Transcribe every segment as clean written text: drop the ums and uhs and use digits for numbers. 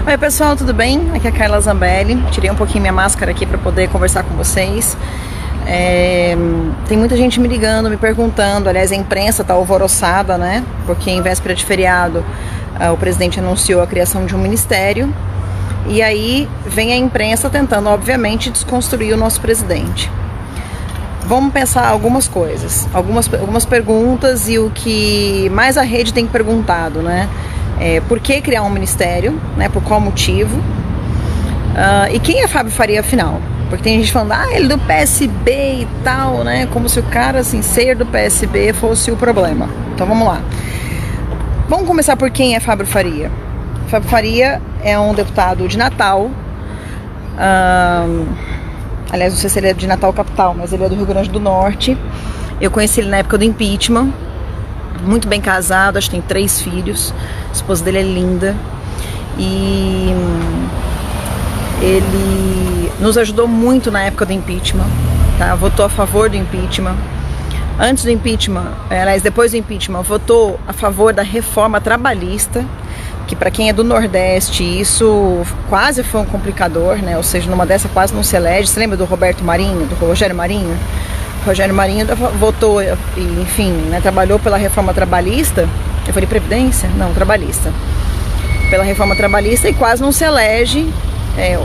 Oi pessoal, tudo bem? Aqui é a Carla Zambelli. Tirei um pouquinho minha máscara aqui para poder conversar com vocês. Tem muita gente me ligando, me perguntando. Aliás, a imprensa está alvoroçada, né? Porque em véspera de feriado o presidente anunciou a criação de um ministério. E aí vem a imprensa tentando, obviamente, desconstruir o nosso presidente. Vamos pensar algumas coisas, algumas perguntas e o que mais a rede tem perguntado, né? Por que criar um ministério, né? Por qual motivo? E quem é Fábio Faria, afinal? Porque tem gente falando, ele é do PSB e tal, né? Como se o cara, assim, ser do PSB fosse o problema. Então vamos lá. Vamos começar por quem é Fábio Faria. Fábio Faria é um deputado de Natal. Aliás, não sei se ele é de Natal capital, mas ele é do Rio Grande do Norte. Eu conheci ele na época do impeachment. Muito bem casado, acho que tem 3 filhos. A esposa dele é linda. E ele nos ajudou muito na época do impeachment, tá? Votou a favor do impeachment. Antes do impeachment, aliás, depois do impeachment, votou a favor da reforma trabalhista, que para quem é do Nordeste, isso quase foi um complicador, né? Ou seja, numa dessa quase não se elege. Você lembra do Rogério Marinho? Rogério Marinho votou, enfim, né, trabalhou pela reforma trabalhista. Eu falei Previdência? Não, trabalhista. Pela reforma trabalhista e quase não se elege.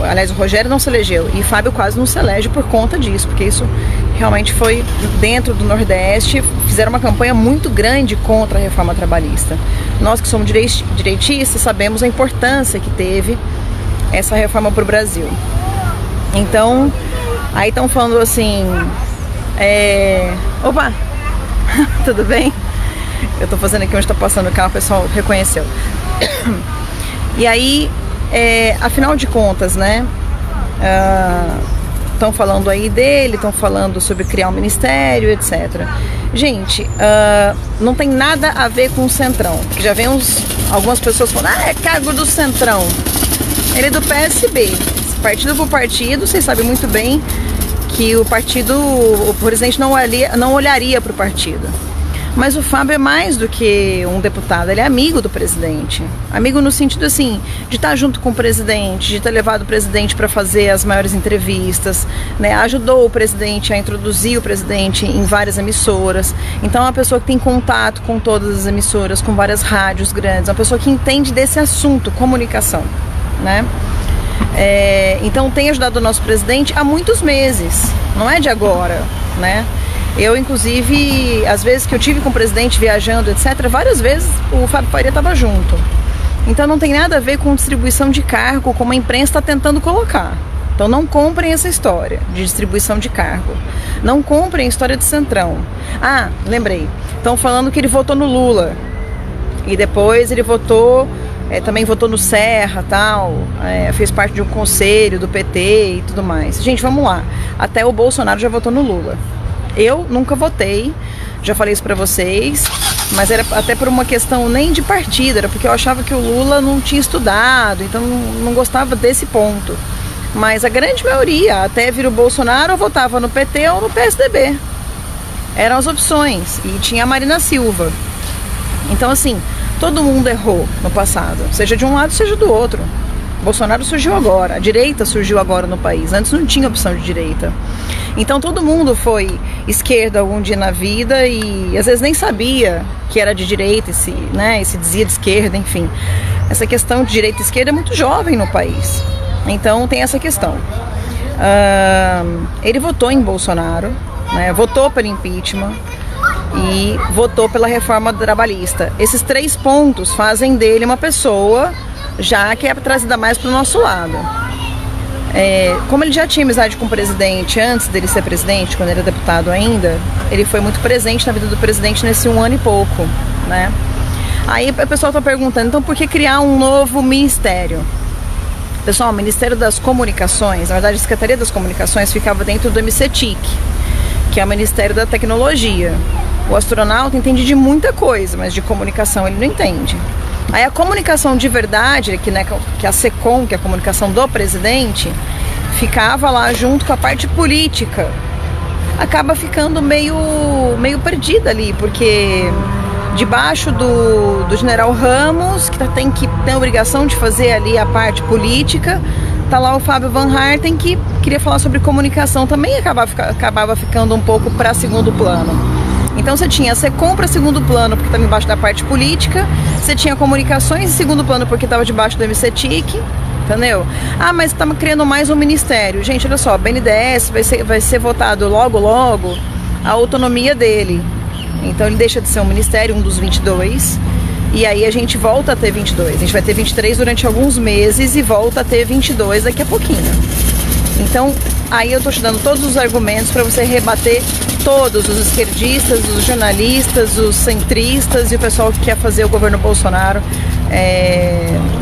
Aliás, o Rogério não se elegeu e Fábio quase não se elege por conta disso, porque isso realmente foi dentro do Nordeste. Fizeram uma campanha muito grande contra a reforma trabalhista. Nós que somos direitistas sabemos a importância que teve essa reforma para o Brasil. Então, aí estão falando assim... Opa! Tudo bem? Eu tô fazendo aqui onde tá passando o carro, o pessoal reconheceu. E aí, afinal de contas, né? Estão falando aí dele, estão falando sobre criar um ministério, etc. Gente, não tem nada a ver com o Centrão. Porque já vem algumas pessoas falando, é cargo do Centrão. Ele é do PSB. Partido por partido, vocês sabem muito bem que o presidente não olharia para o partido. Mas o Fábio é mais do que um deputado, ele é amigo do presidente. Amigo no sentido assim, de estar junto com o presidente, de ter levado o presidente para fazer as maiores entrevistas, né? Ajudou o presidente a introduzir o presidente em várias emissoras. Então é uma pessoa que tem contato com todas as emissoras, com várias rádios grandes, uma pessoa que entende desse assunto, comunicação, né? Então tem ajudado o nosso presidente há muitos meses, não é de agora, né? Eu, inclusive, às vezes que eu tive com o presidente viajando, etc., várias vezes o Fábio Faria estava junto. Então não tem nada a ver com distribuição de cargo, como a imprensa está tentando colocar. Então não comprem essa história de distribuição de cargo. Não comprem a história de Centrão. Lembrei. Estão falando que ele votou no Lula. E depois ele também votou no Serra, tal, fez parte de um conselho do PT e tudo mais. Gente, vamos lá. Até o Bolsonaro já votou no Lula. Eu nunca votei, já falei isso pra vocês, mas era até por uma questão nem de partido, era porque eu achava que o Lula não tinha estudado, então não gostava desse ponto. Mas a grande maioria, até vir o Bolsonaro, votava no PT ou no PSDB. Eram as opções, e tinha a Marina Silva. Então assim, todo mundo errou no passado, seja de um lado, seja do outro. Bolsonaro surgiu agora, a direita surgiu agora no país, antes não tinha opção de direita. Então todo mundo foi esquerda algum dia na vida e às vezes nem sabia que era de direita, se dizia de esquerda, enfim. Essa questão de direita e esquerda é muito jovem no país, então tem essa questão. Ele votou em Bolsonaro, né, votou pelo impeachment e votou pela reforma trabalhista. Esses 3 pontos fazem dele uma pessoa já que é trazida mais para o nosso lado. Como ele já tinha amizade com o presidente antes dele ser presidente, quando ele era deputado ainda, ele foi muito presente na vida do presidente nesse 1 ano e pouco, né? Aí o pessoal está perguntando, então por que criar um novo ministério? Pessoal, o Ministério das Comunicações, na verdade a Secretaria das Comunicações ficava dentro do MCTIC, que é o Ministério da Tecnologia. O astronauta entende de muita coisa, mas de comunicação ele não entende. Aí a comunicação de verdade, que a SECOM, que é a comunicação do presidente, ficava lá junto com a parte política. Acaba ficando meio perdida ali, porque Debaixo do general Ramos, que tem a obrigação de fazer ali a parte política, tá lá o Fábio Van Harten, que queria falar sobre comunicação, também acabava ficando um pouco para segundo plano. Então você tinha a SECOM para segundo plano, porque estava embaixo da parte política, você tinha comunicações em segundo plano, porque estava debaixo do MCTIC, entendeu? Ah, mas estamos criando mais um ministério. Gente, olha só, o BNDES vai ser votado logo a autonomia dele. Então ele deixa de ser um ministério, um dos 22, e aí a gente volta a ter 22. A gente vai ter 23 durante alguns meses e volta a ter 22 daqui a pouquinho. Então, aí eu tô te dando todos os argumentos para você rebater todos os esquerdistas, os jornalistas, os centristas e o pessoal que quer fazer o governo Bolsonaro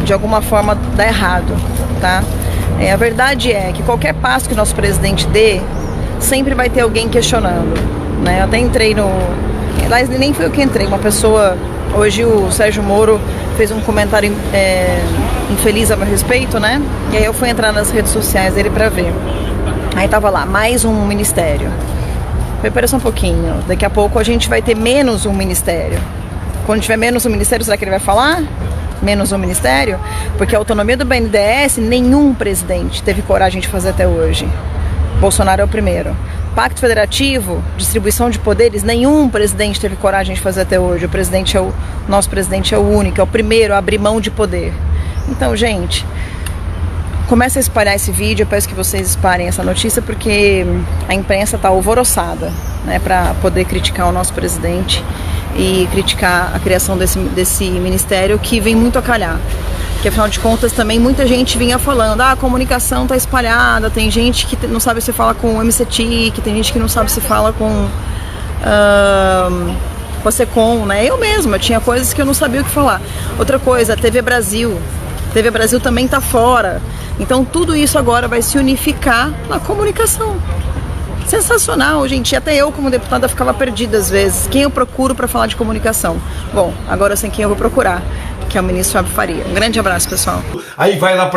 de alguma forma dar errado, tá? A verdade é que qualquer passo que o nosso presidente dê, sempre vai ter alguém questionando, né? Eu até entrei Aliás, nem foi eu que entrei, uma pessoa... Hoje o Sérgio Moro fez um comentário infeliz a meu respeito, né? E aí eu fui entrar nas redes sociais dele pra ver. Aí tava lá, mais um ministério. Falei, pera só um pouquinho, daqui a pouco a gente vai ter menos um ministério. Quando tiver menos um ministério, será que ele vai falar? Menos um ministério? Porque a autonomia do BNDES, nenhum presidente teve coragem de fazer até hoje. Bolsonaro é o primeiro. Pacto Federativo, distribuição de poderes, nenhum presidente teve coragem de fazer até hoje. Nosso presidente é o único, é o primeiro a abrir mão de poder. Então, gente, comece a espalhar esse vídeo, eu peço que vocês espalhem essa notícia, porque a imprensa está alvoroçada, né, para poder criticar o nosso presidente e criticar a criação desse ministério, que vem muito a calhar. Porque afinal de contas também muita gente vinha falando, a comunicação tá espalhada, tem gente que não sabe se fala com o MCTIC, tem gente que não sabe se fala com a SECOM, né? Eu mesma, tinha coisas que eu não sabia o que falar. Outra coisa, a TV Brasil também tá fora. Então tudo isso agora vai se unificar na comunicação. Sensacional, gente. Até eu, como deputada, ficava perdida às vezes. Quem eu procuro para falar de comunicação? Bom, agora eu sei quem eu vou procurar, que é o ministro Fábio Faria. Um grande abraço, pessoal. Aí vai lá